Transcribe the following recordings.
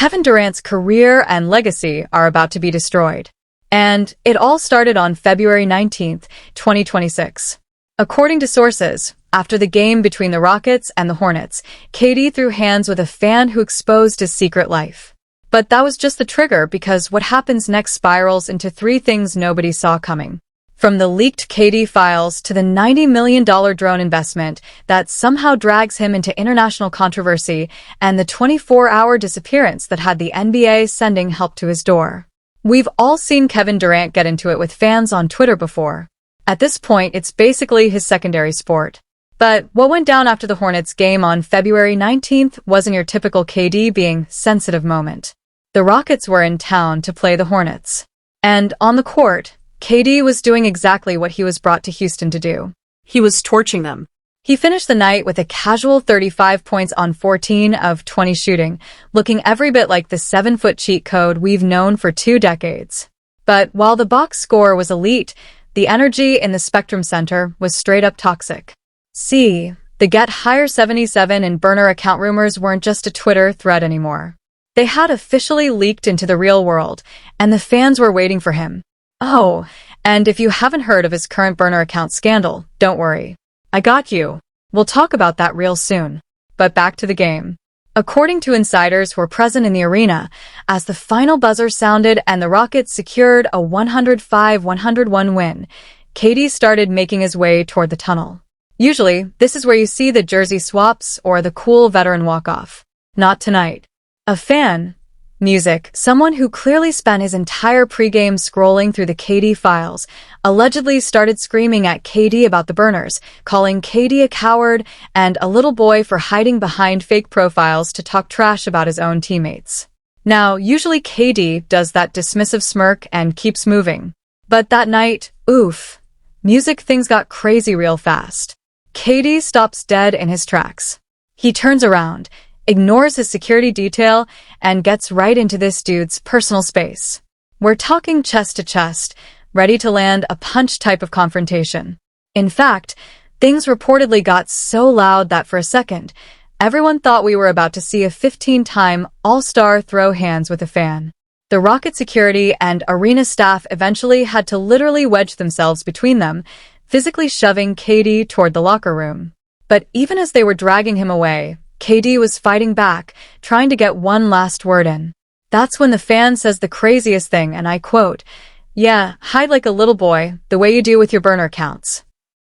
Kevin Durant's career and legacy are about to be destroyed. And it all started on February 19th, 2026. According to sources, after the game between the Rockets and the Hornets, KD threw hands with a fan who exposed his secret life. But that was just the trigger, because what happens next spirals into three things nobody saw coming. From the leaked KD files to the $90 million drone investment that somehow drags him into international controversy, and the 24-hour disappearance that had the NBA sending help to his door. We've all seen Kevin Durant get into it with fans on Twitter before. At this point, it's basically his secondary sport. But what went down after the Hornets game on February 19th wasn't your typical KD being sensitive moment. The Rockets were in town to play the Hornets. And on the court, KD was doing exactly what he was brought to Houston to do. He was torching them. He finished the night with a casual 35 points on 14 of 20 shooting, looking every bit like the 7-foot cheat code we've known for 2 decades. But while the box score was elite, the energy in the Spectrum Center was straight up toxic. See, the Get Higher 77 and burner account rumors weren't just a Twitter thread anymore. They had officially leaked into the real world, and the fans were waiting for him. Oh, and if you haven't heard of his current burner account scandal, don't worry. I got you. We'll talk about that real soon. But back to the game. According to insiders who were present in the arena, as the final buzzer sounded and the Rockets secured a 105-101 win, KD started making his way toward the tunnel. Usually, this is where you see the jersey swaps or the cool veteran walk-off. Not tonight. A fan, someone who clearly spent his entire pregame scrolling through the KD files, allegedly started screaming at KD about the burners, calling KD a coward and a little boy for hiding behind fake profiles to talk trash about his own teammates. Now, usually KD does that dismissive smirk and keeps moving. But that night, oof, things got crazy real fast. KD stops dead in his tracks. He turns around, ignores his security detail, and gets right into this dude's personal space. We're talking chest to chest, ready to land a punch type of confrontation. In fact, things reportedly got so loud that for a second, everyone thought we were about to see a 15-time All-Star throw hands with a fan. The Rocket security and arena staff eventually had to literally wedge themselves between them, physically shoving KD toward the locker room. But even as they were dragging him away, KD was fighting back, trying to get one last word in. That's when the fan says the craziest thing, and I quote, "Yeah, hide like a little boy, the way you do with your burner accounts."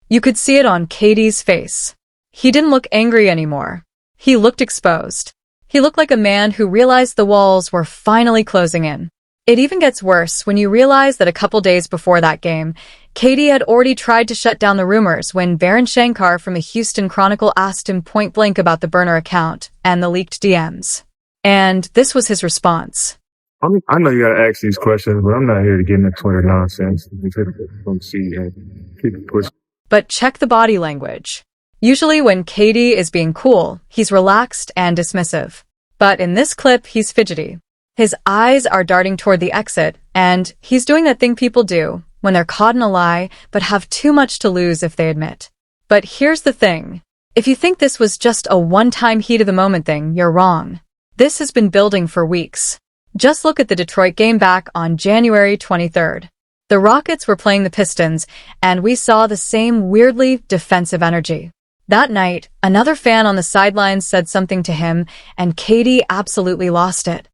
You could see it on KD's face. He didn't look angry anymore. He looked exposed. He looked like a man who realized the walls were finally closing in. It even gets worse when you realize that a couple days before that game, KD had already tried to shut down the rumors when Baron Shankar from a Houston Chronicle asked him point-blank about the burner account and the leaked DMs. And this was his response. I know you gotta ask these questions, but I'm not here to get into Twitter nonsense. I'm here to see and keep it pushing. But check the body language. Usually when KD is being cool, he's relaxed and dismissive. But in this clip, he's fidgety. His eyes are darting toward the exit, and he's doing that thing people do when they're caught in a lie but have too much to lose if they admit. But here's the thing. If you think this was just a one-time heat-of-the-moment thing, you're wrong. This has been building for weeks. Just look at the Detroit game back on January 23rd. The Rockets were playing the Pistons, and we saw the same weirdly defensive energy. That night, another fan on the sidelines said something to him, and KD absolutely lost it.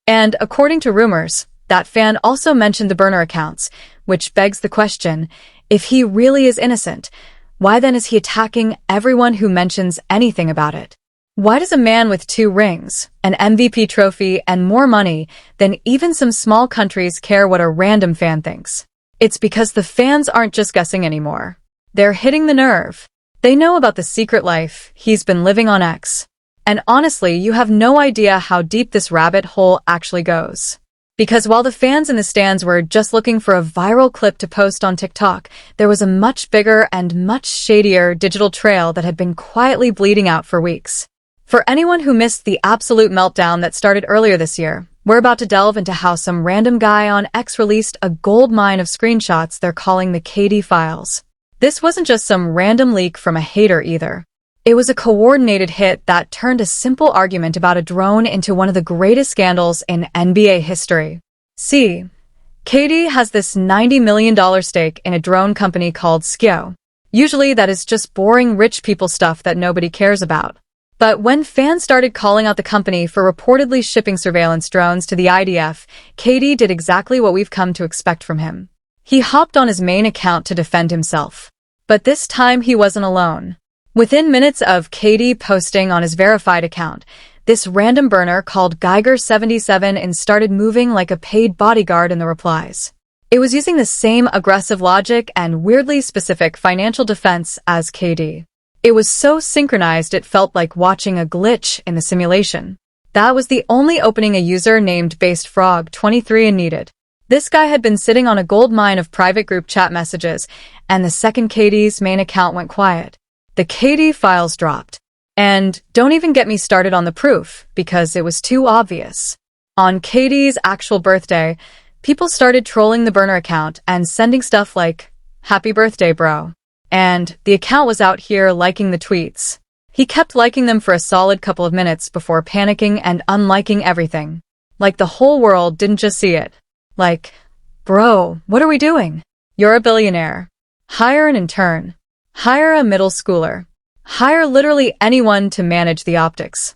And according to rumors, that fan also mentioned the burner accounts, which begs the question, if he really is innocent, why then is he attacking everyone who mentions anything about it? Why does a man with 2 rings, an MVP trophy, and more money than even some small countries care what a random fan thinks? It's because the fans aren't just guessing anymore. They're hitting the nerve. They know about the secret life he's been living on X. And honestly, you have no idea how deep this rabbit hole actually goes. Because while the fans in the stands were just looking for a viral clip to post on TikTok, there was a much bigger and much shadier digital trail that had been quietly bleeding out for weeks. For anyone who missed the absolute meltdown that started earlier this year, We're about to delve into how some random guy on X released a gold mine of screenshots they're calling the KD files. This wasn't just some random leak from a hater either. It was a coordinated hit that turned a simple argument about a drone into one of the greatest scandals in NBA history. See, KD has this $90 million stake in a drone company called Skio. Usually that is just boring rich people stuff that nobody cares about. But when fans started calling out the company for reportedly shipping surveillance drones to the IDF, KD did exactly what we've come to expect from him. He hopped on his main account to defend himself. But this time he wasn't alone. Within minutes of KD posting on his verified account, this random burner called Geiger77 started moving like a paid bodyguard in the replies. It was using the same aggressive logic and weirdly specific financial defense as KD. It was so synchronized it felt like watching a glitch in the simulation. That was the only opening a user named BasedFrog23 needed. This guy had been sitting on a gold mine of private group chat messages, and the second KD's main account went quiet, the KD files dropped. And don't even get me started on the proof, because it was too obvious. On KD's actual birthday, people started trolling the burner account and sending stuff like, "Happy birthday, bro." And the account was out here liking the tweets. He kept liking them for a solid couple of minutes before panicking and unliking everything. Like the whole world didn't just see it. Like, bro, what are we doing? You're a billionaire. Hire an intern. Hire a middle schooler. Hire literally anyone to manage the optics.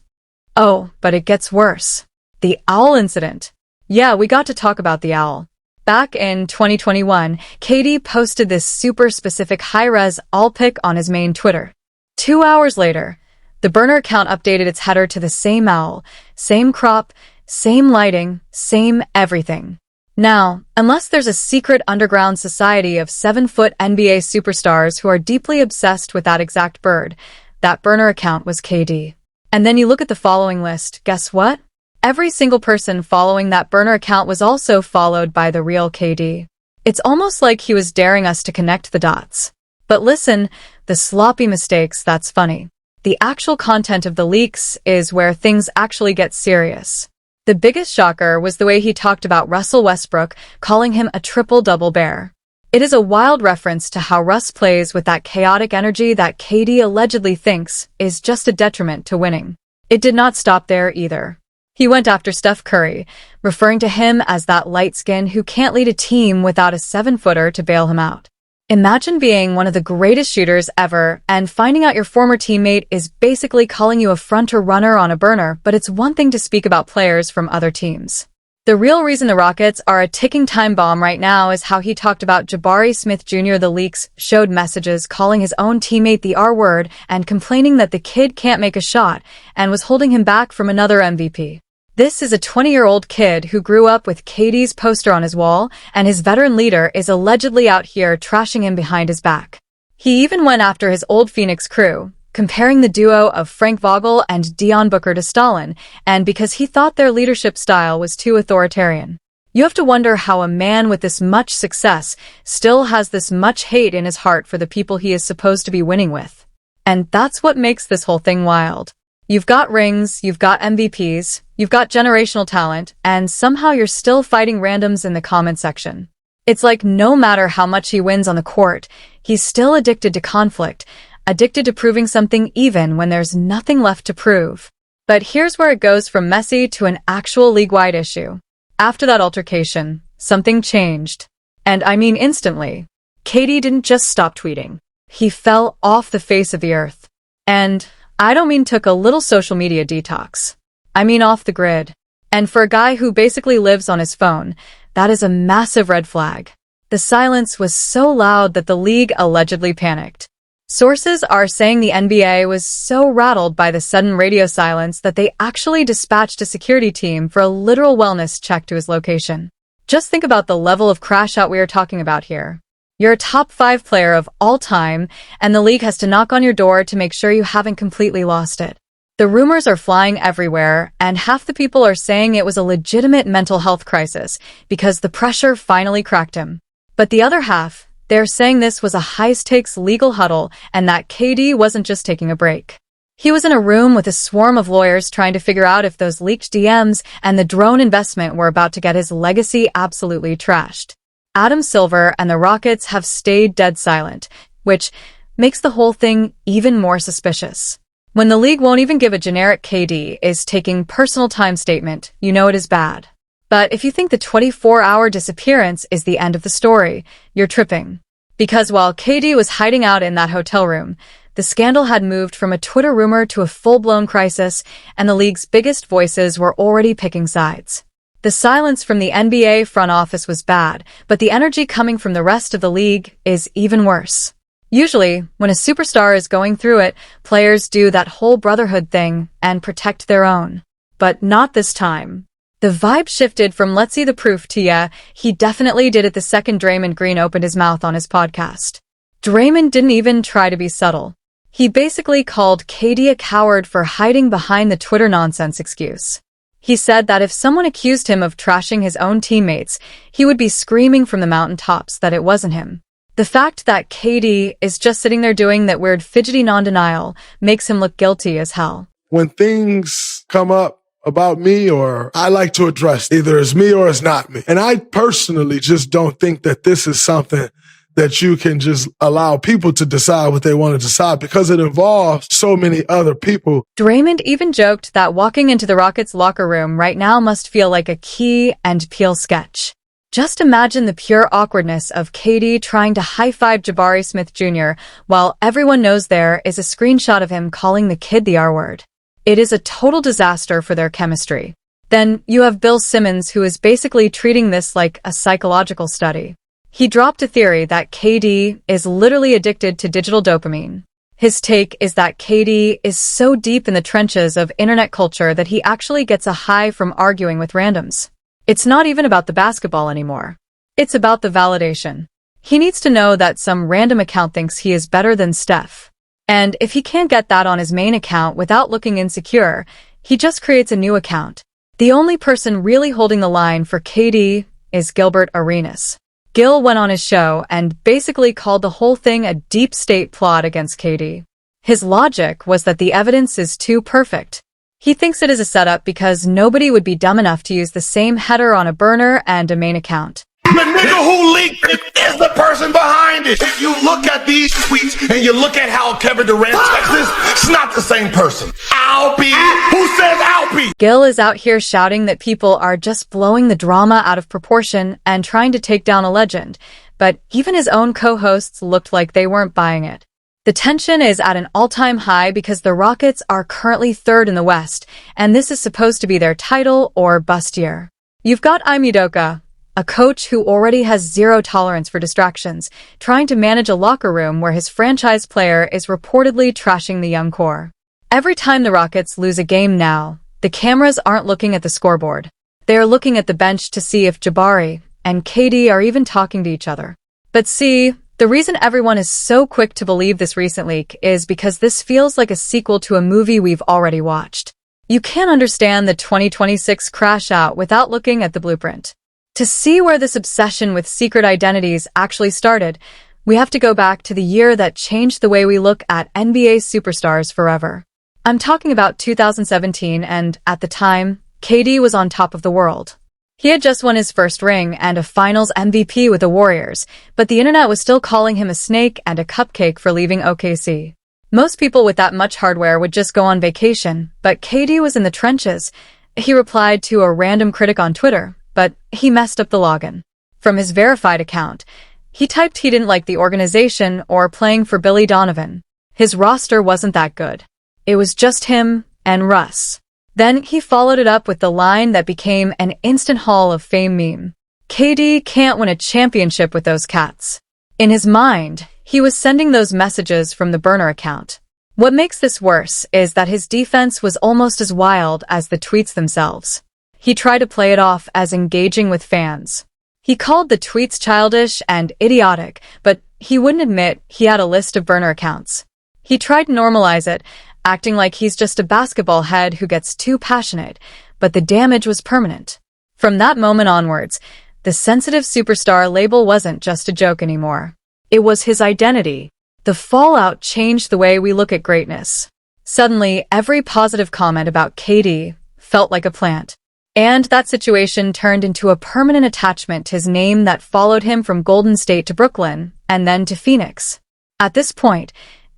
Oh, but it gets worse. The owl incident. Yeah, we got to talk about the owl. Back in 2021, KD posted this super specific high-res owl pic on his main Twitter. 2 hours later, the burner account updated its header to the same owl, same crop, same lighting, same everything. Now, unless there's a secret underground society of 7-foot NBA superstars who are deeply obsessed with that exact bird, that burner account was KD. And then you look at the following list, guess what? Every single person following that burner account was also followed by the real KD. It's almost like he was daring us to connect the dots. But listen, the sloppy mistakes, that's funny. The actual content of the leaks is where things actually get serious. The biggest shocker was the way he talked about Russell Westbrook, calling him a triple-double bear. It is a wild reference to how Russ plays with that chaotic energy that KD allegedly thinks is just a detriment to winning. It did not stop there either. He went after Steph Curry, referring to him as that light skin who can't lead a team without a 7-footer to bail him out. Imagine being one of the greatest shooters ever and finding out your former teammate is basically calling you a fronter runner on a burner, but it's one thing to speak about players from other teams. The real reason the Rockets are a ticking time bomb right now is how he talked about Jabari Smith Jr. The leaks showed messages calling his own teammate the R-word and complaining that the kid can't make a shot and was holding him back from another MVP. This is a 20-year-old kid who grew up with KD's poster on his wall, and his veteran leader is allegedly out here trashing him behind his back. He even went after his old Phoenix crew, comparing the duo of Frank Vogel and Dion Booker to Stalin, and because he thought their leadership style was too authoritarian. You have to wonder how a man with this much success still has this much hate in his heart for the people he is supposed to be winning with. And that's what makes this whole thing wild. You've got rings, you've got MVPs, you've got generational talent, and somehow you're still fighting randoms in the comment section. It's like no matter how much he wins on the court, he's still addicted to conflict, addicted to proving something even when there's nothing left to prove. But here's where it goes from messy to an actual league-wide issue. After that altercation, something changed. And I mean instantly. KD didn't just stop tweeting. He fell off the face of the earth. And I don't mean took a little social media detox. I mean off the grid. And for a guy who basically lives on his phone, that is a massive red flag. The silence was so loud that the league allegedly panicked. Sources are saying the NBA was so rattled by the sudden radio silence that they actually dispatched a security team for a literal wellness check to his location. Just think about the level of crash out we are talking about here. You're a top 5 player of all time, and the league has to knock on your door to make sure you haven't completely lost it. The rumors are flying everywhere, and half the people are saying it was a legitimate mental health crisis because the pressure finally cracked him. But the other half, they're saying this was a high-stakes legal huddle and that KD wasn't just taking a break. He was in a room with a swarm of lawyers trying to figure out if those leaked DMs and the drone investment were about to get his legacy absolutely trashed. Adam Silver and the Rockets have stayed dead silent, which makes the whole thing even more suspicious. When the league won't even give a generic KD is taking personal time statement, you know it is bad. But if you think the 24-hour disappearance is the end of the story, you're tripping. Because while KD was hiding out in that hotel room, the scandal had moved from a Twitter rumor to a full-blown crisis, and the league's biggest voices were already picking sides. The silence from the NBA front office was bad, but the energy coming from the rest of the league is even worse. Usually, when a superstar is going through it, players do that whole brotherhood thing and protect their own. But not this time. The vibe shifted from "let's see the proof" to "yeah, he definitely did it" the second Draymond Green opened his mouth on his podcast. Draymond didn't even try to be subtle. He basically called KD a coward for hiding behind the Twitter nonsense excuse. He said that if someone accused him of trashing his own teammates, he would be screaming from the mountaintops that it wasn't him. The fact that KD is just sitting there doing that weird fidgety non-denial makes him look guilty as hell. When things come up about me, or I like to address either it's me or it's not me. And I personally just don't think that this is something that you can just allow people to decide what they want to decide, because it involves so many other people. Draymond even joked that walking into the Rockets locker room right now must feel like a Key and Peele sketch. Just imagine the pure awkwardness of KD trying to high-five Jabari Smith Jr. while everyone knows there is a screenshot of him calling the kid the R-word. It is a total disaster for their chemistry. Then you have Bill Simmons, who is basically treating this like a psychological study. He dropped a theory that KD is literally addicted to digital dopamine. His take is that KD is so deep in the trenches of internet culture that he actually gets a high from arguing with randoms. It's not even about the basketball anymore. It's about the validation. He needs to know that some random account thinks he is better than Steph. And if he can't get that on his main account without looking insecure, he just creates a new account. The only person really holding the line for KD is Gilbert Arenas. Gil went on his show and basically called the whole thing a deep state plot against KD. His logic was that the evidence is too perfect. He thinks it is a setup because nobody would be dumb enough to use the same header on a burner and a main account. The nigga who leaked it is the person behind it. If you look at these tweets and you look at how Kevin Durant checks this, it's not the same person. Albie. Who says Albie? Gil is out here shouting that people are just blowing the drama out of proportion and trying to take down a legend, but even his own co-hosts looked like they weren't buying it. The tension is at an all-time high because the Rockets are currently third in the West, and this is supposed to be their title or bust year. You've got Ime Udoka, a coach who already has zero tolerance for distractions, trying to manage a locker room where his franchise player is reportedly trashing the young core. Every time the Rockets lose a game now, the cameras aren't looking at the scoreboard. They are looking at the bench to see if Jabari and KD are even talking to each other. But see, the reason everyone is so quick to believe this recent leak is because this feels like a sequel to a movie we've already watched. You can't understand the 2026 crash out without looking at the blueprint. To see where this obsession with secret identities actually started, we have to go back to the year that changed the way we look at NBA superstars forever. I'm talking about 2017, and at the time, KD was on top of the world. He had just won his first ring and a finals MVP with the Warriors, but the internet was still calling him a snake and a cupcake for leaving OKC. Most people with that much hardware would just go on vacation, but KD was in the trenches. He replied to a random critic on Twitter, but he messed up the login. From his verified account, he typed he didn't like the organization or playing for Billy Donovan. His roster wasn't that good. It was just him and Russ. Then he followed it up with the line that became an instant Hall of Fame meme. KD can't win a championship with those cats. In his mind, he was sending those messages from the burner account. What makes this worse is that his defense was almost as wild as the tweets themselves. He tried to play it off as engaging with fans. He called the tweets childish and idiotic, but he wouldn't admit he had a list of burner accounts. He tried to normalize it, acting like he's just a basketball head who gets too passionate, but the damage was permanent. From that moment onwards, the sensitive superstar label wasn't just a joke anymore. It was his identity. The fallout changed the way we look at greatness. Suddenly, every positive comment about KD felt like a plant. And that situation turned into a permanent attachment to his name that followed him from Golden State to Brooklyn, and then to Phoenix. At this point,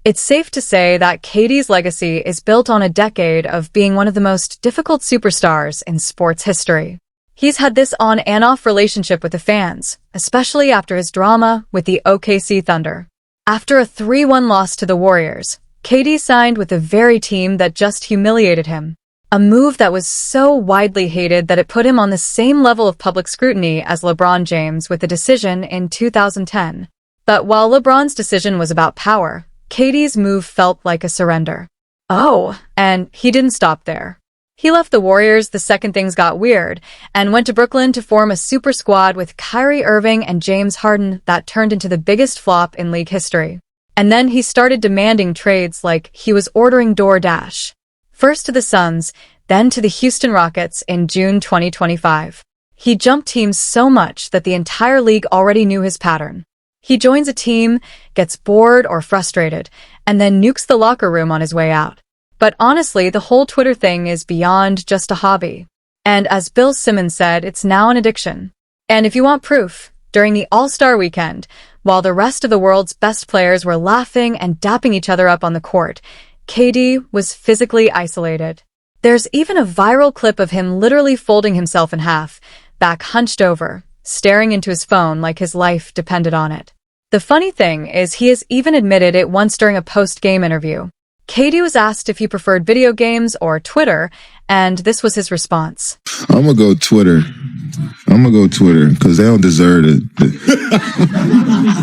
it's safe to say that KD's legacy is built on a decade of being one of the most difficult superstars in sports history. He's had this on and off relationship with the fans, especially after his drama with the OKC Thunder. After a 3-1 loss to the Warriors, KD signed with the very team that just humiliated him. A move that was so widely hated that it put him on the same level of public scrutiny as LeBron James with the decision in 2010. But while LeBron's decision was about power, KD's move felt like a surrender. Oh, and he didn't stop there. He left the Warriors the second things got weird and went to Brooklyn to form a super squad with Kyrie Irving and James Harden that turned into the biggest flop in league history. And then he started demanding trades like he was ordering DoorDash. First to the Suns, then to the Houston Rockets in June 2025. He jumped teams so much that the entire league already knew his pattern. He joins a team, gets bored or frustrated, and then nukes the locker room on his way out. But honestly, the whole Twitter thing is beyond just a hobby. And as Bill Simmons said, it's now an addiction. And if you want proof, during the All-Star weekend, while the rest of the world's best players were laughing and dapping each other up on the court, KD was physically isolated. There's even a viral clip of him literally folding himself in half, back hunched over, staring into his phone like his life depended on it. The funny thing is he has even admitted it once during a post-game interview. KD was asked if he preferred video games or Twitter, and this was his response. I'm gonna go Twitter. Because they don't deserve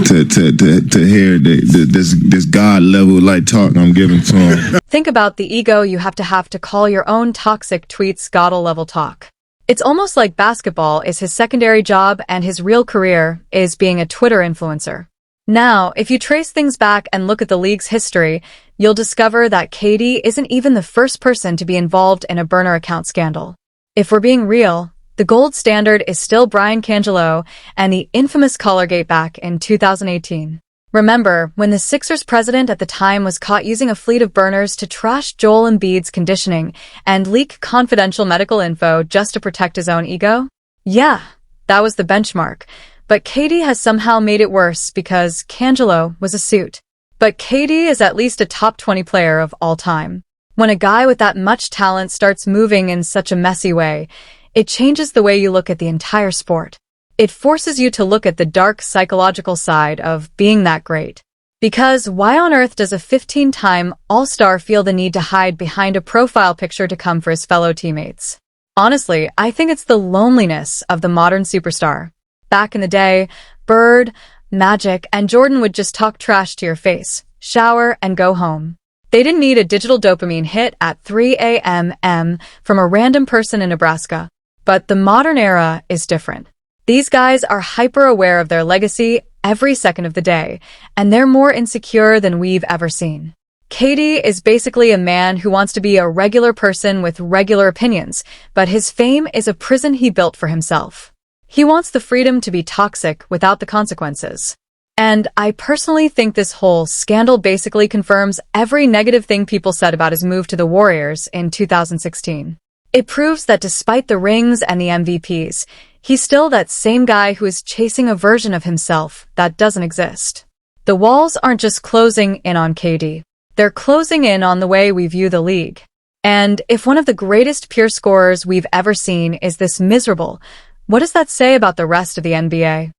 to hear this God level like talk I'm giving to them. Think about the ego you have to call your own toxic tweets God level talk. It's almost like basketball is his secondary job and his real career is being a Twitter influencer. Now, if you trace things back and look at the league's history, you'll discover that KD isn't even the first person to be involved in a burner account scandal. If we're being real, the gold standard is still Brian Cangelo and the infamous Collargate back in 2018. Remember, when the Sixers president at the time was caught using a fleet of burners to trash Joel Embiid's conditioning and leak confidential medical info just to protect his own ego? Yeah, that was the benchmark. But KD has somehow made it worse because Cangelo was a suit. But KD is at least a top 20 player of all time. When a guy with that much talent starts moving in such a messy way, it changes the way you look at the entire sport. It forces you to look at the dark psychological side of being that great. Because why on earth does a 15-time All-Star feel the need to hide behind a profile picture to come for his fellow teammates? Honestly, I think it's the loneliness of the modern superstar. Back in the day, Bird, Magic, and Jordan would just talk trash to your face, shower, and go home. They didn't need a digital dopamine hit at 3 a.m. from a random person in Nebraska. But the modern era is different. These guys are hyper-aware of their legacy every second of the day, and they're more insecure than we've ever seen. KD is basically a man who wants to be a regular person with regular opinions, but his fame is a prison he built for himself. He wants the freedom to be toxic without the consequences. And I personally think this whole scandal basically confirms every negative thing people said about his move to the Warriors in 2016. It proves that despite the rings and the MVPs, he's still that same guy who is chasing a version of himself that doesn't exist. The walls aren't just closing in on KD. They're closing in on the way we view the league. And if one of the greatest pure scorers we've ever seen is this miserable, what does that say about the rest of the NBA?